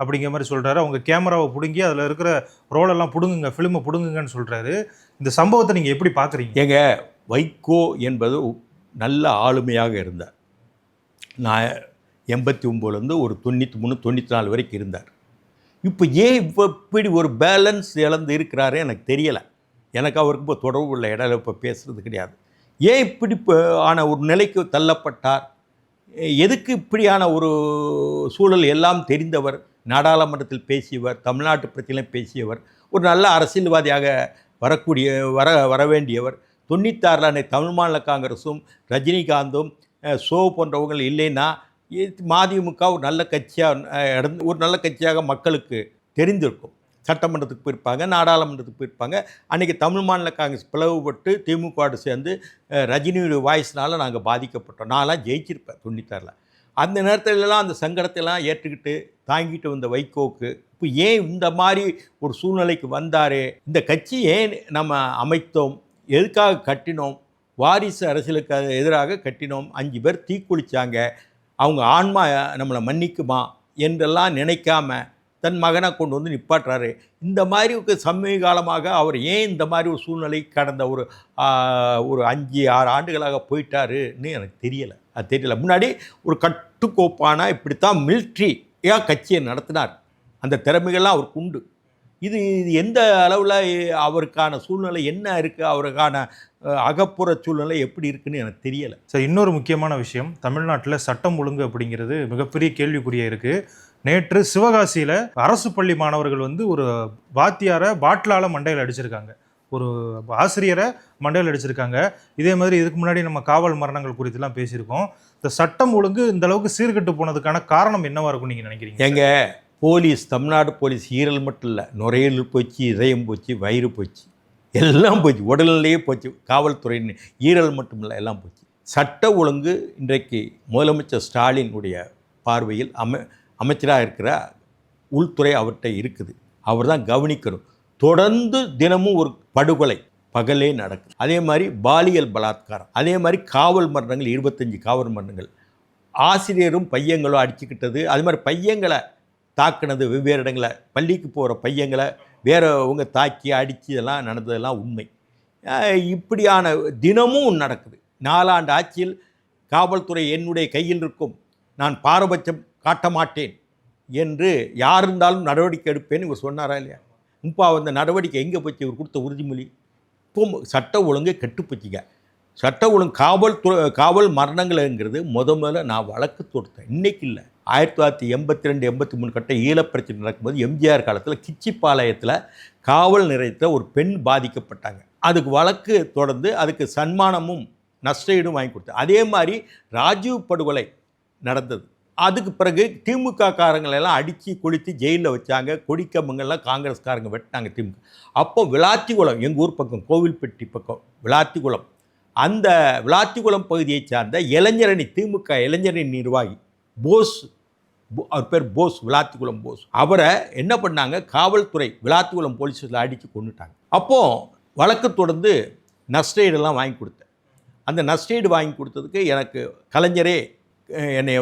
அப்படிங்கிற மாதிரி சொல்கிறாரு. அவங்க கேமராவை பிடுங்கி அதில் இருக்கிற ரோலெல்லாம் பிடுங்குங்க, ஃபிலிமை பிடுங்குங்கன்னு சொல்கிறாரு. இந்த சம்பவத்தை நீங்கள் எப்படி பார்க்குறீங்க? ஏங்க, வைகோ என்பது நல்ல ஆளுமையாக இருந்தார். நான் 89லேருந்து ஒரு 93, 94 வரைக்கும் இருந்தார். இப்போ ஏன் இப்படி ஒரு பேலன்ஸ் இழந்து இருக்கிறாரு எனக்கு தெரியலை. எனக்கு அவருக்கு இப்போ தொடர்பு உள்ள இடையில இப்போ பேசுகிறது கிடையாது. ஏன் இப்படி ஆன ஒரு நிலைக்கு தள்ளப்பட்டார்? எதுக்கு இப்படியான ஒரு சூழல்? எல்லாம் தெரிந்தவர், நாடாளுமன்றத்தில் பேசியவர், தமிழ்நாட்டு பிரச்சனையில் பேசியவர், ஒரு நல்ல அரசியல்வாதியாக வர வேண்டியவர். 96 தமிழ் மாநில காங்கிரஸும் ரஜினிகாந்தும் சோ போன்றவர்கள் இல்லைன்னா மதிமுக ஒரு நல்ல கட்சியாக மக்களுக்கு தெரிந்திருக்கும். சட்டமன்றத்துக்கு போயிருப்பாங்க, நாடாளுமன்றத்துக்கு போயிருப்பாங்க. அன்றைக்கி தமிழ் மாநில காங்கிரஸ் பிளவுபட்டு திமுகவோடு சேர்ந்து ரஜினியுடைய வாய்ஸ்னால நாங்கள் பாதிக்கப்பட்டோம். நான்லாம் ஜெயிச்சிருப்பேன் 96. அந்த நேரத்திலலாம் அந்த சங்கடத்தைலாம் ஏற்றுக்கிட்டு தாங்கிட்டு வந்த வைகோவுக்கு இப்போ ஏன் இந்த மாதிரி ஒரு சூழ்நிலைக்கு வந்தார்? இந்த கட்சி ஏன் நம்ம அமைத்தோம்? எதுக்காக கட்டினோம்? வாரிசு அரசியலுக்கு எதிராக கட்டினோம். 5 பேர் தீக்குளித்தாங்க. அவங்க ஆன்மா நம்மளை மன்னிக்குமா? என்றெல்லாம் நினைக்காம தன் மகனை கொண்டு வந்து நிப்பாட்டுறாரு. இந்த மாதிரி சமீப காலமாக அவர் ஏன் இந்த மாதிரி ஒரு சூழ்நிலை கடந்த ஒரு 5-6 ஆண்டுகளாக போயிட்டாருன்னு எனக்கு தெரியலை. அது தெரியல. முன்னாடி ஒரு கட்டுக்கோப்பான இப்படித்தான் மிலிட்ரியாக கட்சியை நடத்தினார். அந்த திறமைகள்லாம் அவருக்கு உண்டு. இது எந்த அளவில் அவருக்கான சூழ்நிலை என்ன இருக்குது, அவருக்கான அகப்புற சூழ்நிலை எப்படி இருக்குன்னு எனக்கு தெரியலை. சார், இன்னொரு முக்கியமான விஷயம், தமிழ்நாட்டில் சட்டம் ஒழுங்கு அப்படிங்கிறது மிகப்பெரிய கேள்விக்குறியாக இருக்குது. நேற்று சிவகாசியில் அரசு பள்ளி மாணவர்கள் வந்து ஒரு வாத்தியாரை பாட்டிலால் மண்டையில் அடிச்சிருக்காங்க, ஒரு ஆசிரியரை மண்டையில் அடிச்சிருக்காங்க. இதே மாதிரி இதுக்கு முன்னாடி நம்ம காவல் மரணங்கள் குறித்துலாம் பேசியிருக்கோம். இந்த சட்டம் ஒழுங்கு இந்த அளவுக்கு சீர்கெட்டு போனதுக்கான காரணம் என்னவா இருக்கும் நீங்கள் நினைக்கிறீங்க? எங்க போலீஸ், தமிழ்நாடு போலீஸ் ஈரல் மட்டும் இல்லை, நுரையீரல் போச்சு, இதயம் போச்சு, வயிறு போச்சு, எல்லாம் போச்சு, உடல்நிலையே போச்சு. காவல்துறையின் ஈரல் மட்டும் இல்லை, எல்லாம் போச்சு. சட்ட ஒழுங்கு இன்றைக்கு முதலமைச்சர் ஸ்டாலினுடைய பார்வையில் அமைச்சராக இருக்கிற உள்துறை அவர்கிட்ட இருக்குது. அவர் தான் கவனிக்கணும். தொடர்ந்து தினமும் ஒரு படுகொலை பகலே நடக்குது. அதே மாதிரி பாலியல் பலாத்காரம், அதே மாதிரி காவல் மரணங்கள், 25 காவல் மரணங்கள், ஆசிரியரும் பையங்களும் அடிச்சுக்கிட்டது, அது மாதிரி பையங்களை தாக்குனது, வெவ்வேறு இடங்களில் பள்ளிக்கு போகிற பையங்களை வேறவங்க தாக்கி அடித்து இதெல்லாம் நடந்ததெல்லாம் உண்மை. இப்படியான தினமும் நடக்குது. 4 ஆண்டு ஆட்சியில் காவல்துறை என்னுடைய கையில் இருக்கும், நான் பாரபட்சம் காட்ட மாட்டேன் என்று யார் இருந்தாலும் நடவடிக்கை எடுப்பேன்னு இவர் சொன்னாரா இல்லையா? இப்போ அந்த நடவடிக்கை எங்கே போச்சு? இவர் கொடுத்த உறுதிமொழி. இப்போ சட்ட ஒழுங்கை கெட்டுப்போச்சுங்க. சட்ட ஒழுங்கு காவல் மரணங்கள்ங்கிறது முதல்ல நான் வழக்கு தொடுத்தேன், இன்றைக்கி இல்லை. 1982-83 கட்ட ஈழப்பிரச்சனை நடக்கும்போது எம்ஜிஆர் காலத்தில் கிச்சிப்பாளையத்தில் காவல் நிலையத்தில் ஒரு பெண் பாதிக்கப்பட்டாங்க. அதுக்கு வழக்கு தொடர்ந்து அதுக்கு சன்மானமும் நஷ்டஈடும் வாங்கி கொடுத்தேன். அதே மாதிரி ராஜீவ் படுகொலை நடந்தது. அதுக்கு பிறகு திமுக காரங்களெல்லாம் அடித்து கொளுத்தி ஜெயிலில் வச்சாங்க. கொடிக்கம்பங்கள்லாம் காங்கிரஸ்காரங்க வெட்டினாங்க திமுக. அப்போ விளாத்திக்குளம், எங்கள் ஊர் பக்கம் கோவில்பட்டி பக்கம் விளாத்திக்குளம், அந்த விளாத்திக்குளம் பகுதியை சார்ந்த இளைஞரணி, திமுக இளைஞரணி நிர்வாகி போஸ், அவர் பேர் போஸ், விளாத்திக்குளம் போஸ், அவரை என்ன பண்ணாங்க, காவல்துறை விளாத்திக்குளம் போலீஸில் அடித்து கொண்டுட்டாங்க. அப்போது வழக்கு தொடர்ந்து நஷ்டஈடெல்லாம் வாங்கி கொடுத்தேன். அந்த நஷ்டஈடு வாங்கி கொடுத்ததுக்கு எனக்கு கலைஞரே என்னை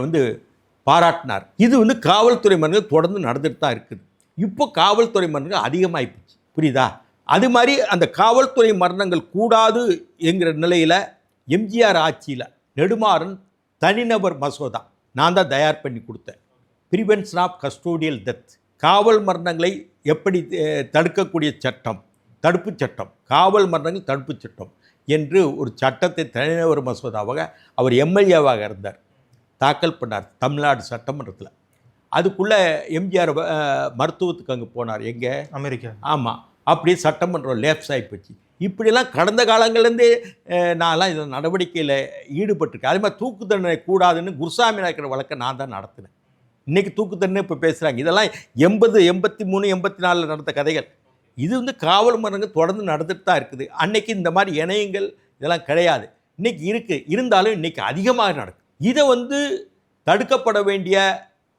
பாராட்டினார். இது காவல்துறை மரணங்கள் தொடர்ந்து நடந்துட்டு தான் இருக்குது. இப்போ காவல்துறை மரணங்கள் அதிகமாகிப்போச்சு, புரியுதா? அது மாதிரி அந்த காவல்துறை மரணங்கள் கூடாது என்கிற நிலையில் எம்ஜிஆர் ஆட்சியில் நெடுமாறன் தனிநபர் மசோதா நான் தான் தயார் பண்ணி கொடுத்தேன். ப்ரிவென்ஷன் ஆஃப் கஸ்டோடியல் டெத், காவல் மரணங்களை எப்படி தடுக்கக்கூடிய சட்டம், தடுப்பு சட்டம், காவல் மரணங்கள் தடுப்பு சட்டம் என்று ஒரு சட்டத்தை தனிநபர் மசோதாவாக அவர் எம்எல்ஏவாக இருந்தார், தாக்கல் பண்ணார் தமிழ்நாடு சட்டமன்றத்தில். அதுக்குள்ளே எம்ஜிஆர் மருத்துவத்துக்கு அங்கே போனார், எங்கே, அமெரிக்கா. ஆமாம், அப்படியே சட்டமன்றம் லேப்ஸ் ஆகிப்போச்சு. இப்படிலாம் கடந்த காலங்கள்லேருந்தே நான்லாம் இதில் நடவடிக்கையில் ஈடுபட்டிருக்கேன். அதே மாதிரி தூக்கு தண்டனை கூடாதுன்னு குருசாமி நாயக்கர் வழக்கை நான் தான் நடத்தினேன். இன்றைக்கி தூக்கு தண்டனை இப்போ பேசுகிறாங்க. இதெல்லாம் 80, 83, 84 நடந்த கதைகள். இது காவல் மரணங்கள் தொடர்ந்து நடந்துட்டு தான் இருக்குது. அன்னைக்கு இந்த மாதிரி இணையங்கள் இதெல்லாம் கிடையாது, இன்றைக்கி இருக்குது. இருந்தாலும் இன்றைக்கி அதிகமாக நடக்குது. இதை தடுக்கப்பட வேண்டிய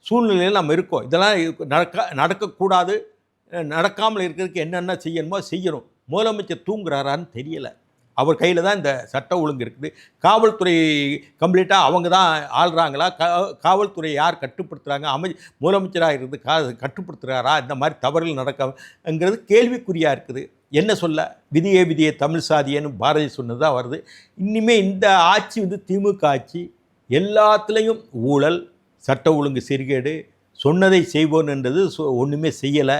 சூழ்நிலையில் நம்ம இருக்கோம். இதெல்லாம் நடக்கக்கூடாது. நடக்காமல் இருக்கிறதுக்கு என்னென்ன செய்யணுமோ செய்யணும். முதலமைச்சர் தூங்குறாரான்னு தெரியலை. அவர் கையில் தான் இந்த சட்ட ஒழுங்கு இருக்குது. காவல்துறை கம்ப்ளீட்டாக அவங்க தான் ஆள்றாங்களா? காவல்துறை யார் கட்டுப்படுத்துகிறாங்க? முதலமைச்சராக இருந்து கட்டுப்படுத்துகிறாரா? இந்த மாதிரி தவறுகள் நடக்கங்கிறது கேள்விக்குறியாக இருக்குது. என்ன சொல்ல, விதியே தமிழ் சாதியன்னு பாரதி சொன்னது தான் வருது. இனிமேல் இந்த ஆட்சி திமுக ஆட்சி, எல்லாத்துலேயும் ஊழல், சட்ட ஒழுங்கு சீர்கேடு, சொன்னதை செய்வோன் என்றது ஒன்றுமே செய்யலை.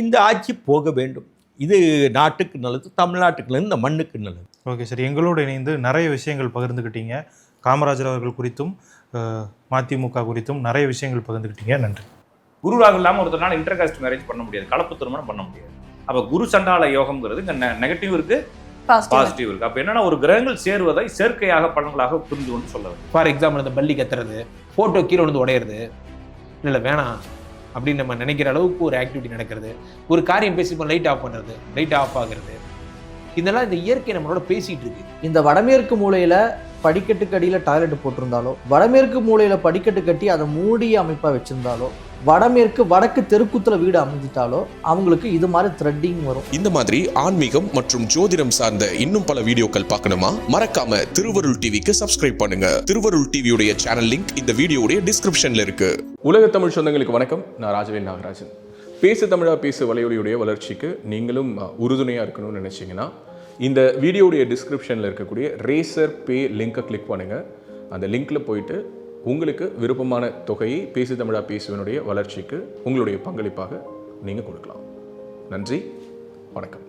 இந்த ஆட்சி போக வேண்டும். இது நாட்டுக்கு நல்லது, தமிழ்நாட்டுக்கு நல்லது, இந்த மண்ணுக்கு நல்லது. ஓகே சார், எங்களோடு இணைந்து நிறைய விஷயங்கள் பகிர்ந்துக்கிட்டீங்க. காமராஜர் அவர்கள் குறித்தும் மதிமுக குறித்தும் நிறைய விஷயங்கள் பகிர்ந்துக்கிட்டீங்க. நன்றி. குரு ராகு இல்லாமல் ஒருத்தனால இன்டர் காஸ்ட் மேரேஜ் பண்ண முடியாது, கலப்பு திருமணம் பண்ண முடியாது. அப்போ குரு சண்டால யோகம்ங்கிறது இங்கே நெகட்டிவ் இருக்குது, பாசிட்டிவ் இருக்குது. அப்போ என்னன்னா, ஒரு கிரகங்கள் சேருவதை சேர்க்கையாக பலன்களாக புரிந்து கொண்டு சொல்ல வேண்டும். ஃபார் எக்ஸாம்பிள், இந்த பள்ளி கத்துறது, ஃபோட்டோ கீழே வந்து உடையிறது, இல்லை வேணாம் அப்படின்னு நம்ம நினைக்கிற அளவுக்கு ஒரு ஆக்டிவிட்டி நடக்கிறது, ஒரு காரியம் பேசிப்போம் லைட் ஆஃப் பண்ணுறது, லைட் ஆஃப் ஆகுறது, இதெல்லாம் இந்த இயற்கை நம்மளோட பேசிகிட்டு இருக்கு. இந்த வடமேற்கு மூலையில் படிக்கட்டுக்கு அடியில் டாய்லெட் போட்டிருந்தாலோ, வடமேற்கு மூலையில் படிக்கட்டு கட்டி அதை மூடிய அமைப்பாக வச்சுருந்தாலோ, வடக்கு தெருக்கூத்துல வீடு அமைஞ்சிட்டாலோ அவங்களுக்கு இது மாதிரி த்ரெட்டிங் வரும். இந்த மாதிரி ஆன்மீகம் மற்றும் ஜோதிடம் சார்ந்த இன்னும் பல வீடியோக்கள் பார்க்கணுமா? மறக்காம திருவருள் டிவிக்கு சப்ஸ்கிரைப் பண்ணுங்க. திருவருள் டிவியுடைய சேனல் லிங்க் இந்த வீடியோடைய டிஸ்கிரிப்ஷன்ல இருக்கு. உலக தமிழ் சொந்தங்களுக்கு வணக்கம். நான் ராஜவேல் நாகராஜன். பேசு தமிழா பேசு வலையொலியுடைய வளர்ச்சிக்கு நீங்களும் உறுதுணையாக இருக்கணும்னு நினச்சிங்கன்னா இந்த வீடியோடைய டிஸ்கிரிப்ஷனில் இருக்கக்கூடிய ரேசர் பே லிங்கை கிளிக் பண்ணுங்கள். அந்த லிங்க்கில் போயிட்டு உங்களுக்கு விருப்பமான தொகையை பேசு தமிழா பேசுவனுடைய வளர்ச்சிக்கு உங்களுடைய பங்களிப்பாக நீங்கள் கொடுக்கலாம். நன்றி, வணக்கம்.